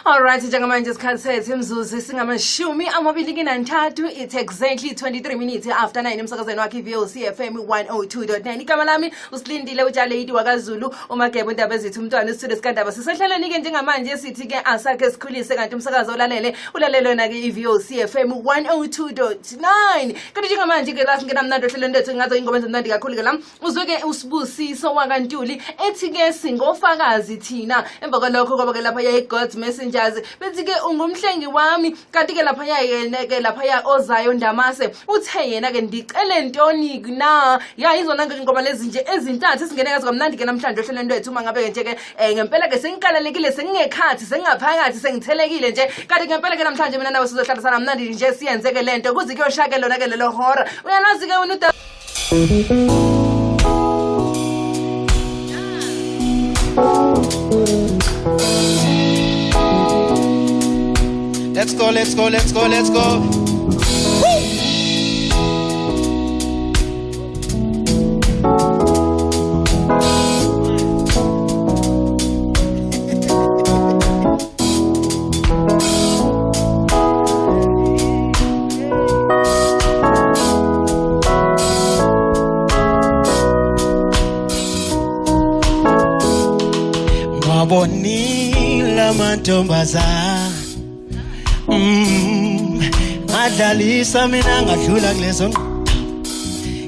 Alright, njengamanje isikhathi sethu imzuzu singamashumi amabili nantathu. It's exactly 23 minutes after 9 emsakazweni wakhe iVOC FM 102.9. Igama lami usilindile uJaledi wakaZulu uMagebo indaba ezithu umntwana isitudio sikandaba sisehlaleni ke njengamanje sithi ke asakhe sikhulise kanti umsakazo ulalele na ke iVOC FM 102.9. Kanti njengamanje ke la singena mnandi ohlelweni lethu ngazo ingoma ezimnandi kakhulu ke la uzwe ke usibusiso wakantuli ethi ke singofakazi thina emva kwalokho kwaba ke lapha ya God's Messengers bethi ke ungumhlengi wami kanti ke lapha yayeke lapha ya ozayo Ndamase uthe yena ke ndicele ntoni na ya izona ke ingoma lezi nje ezintathu singene kazi kamnandi ke namhlanje ohlelweni lethu uma ngabe nje ke ngempela ke sengiqalekile sengingekhathi sengingaphakathi sengithelekile nje kanti ngempela ke namhlanje mina nawe sizohlalisana mnandi nje siyenze ke lento kuze kuyoshaka lona ke lelo hora uyalazi ke wena Let's go, let's go, let's go, let's go. Mabonila mantombazana Adlalisa mina ngadlula kulezo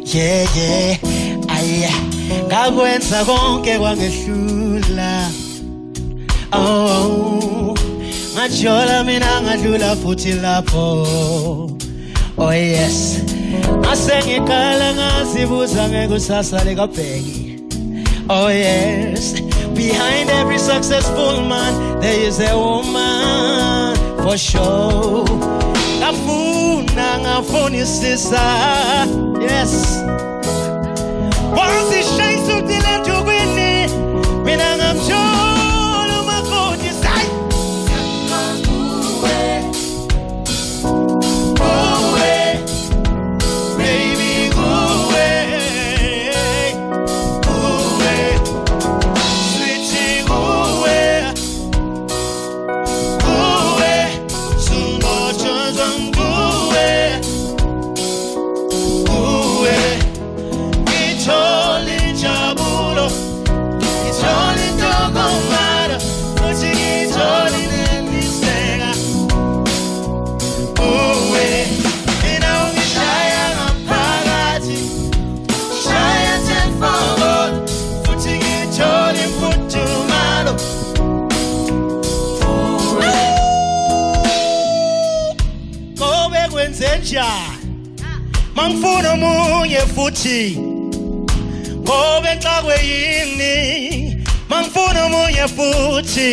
yeah aya ngakwenza konke kwangehlula ngajola mina ngadlula futhi lapho oh yes asengikala ngazibuza ngekusasa likabheki oh yes behind every successful man there is a woman for sure. Ngafunisisa yes wazi shayso dilento kwini mina ngamjolo makoti say baby go away sweetie go away Mangifuna omunye futhi ngoba enhlakwe yini mangifuna omunye futhi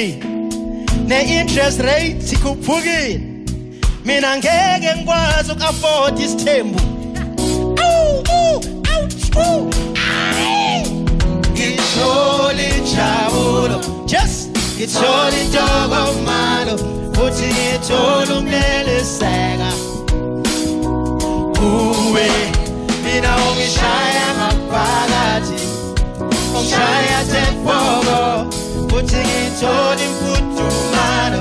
ne-interest rate ikhuphukile mina ngeke ngikwazi uku-afford isithembu ngithola injabulo just ngithola intokomalo futhi ngithola ukuneliseka uwe mina ungishaya ngaphakathi ungishaya tenfogo futhi ngithola imfudumalo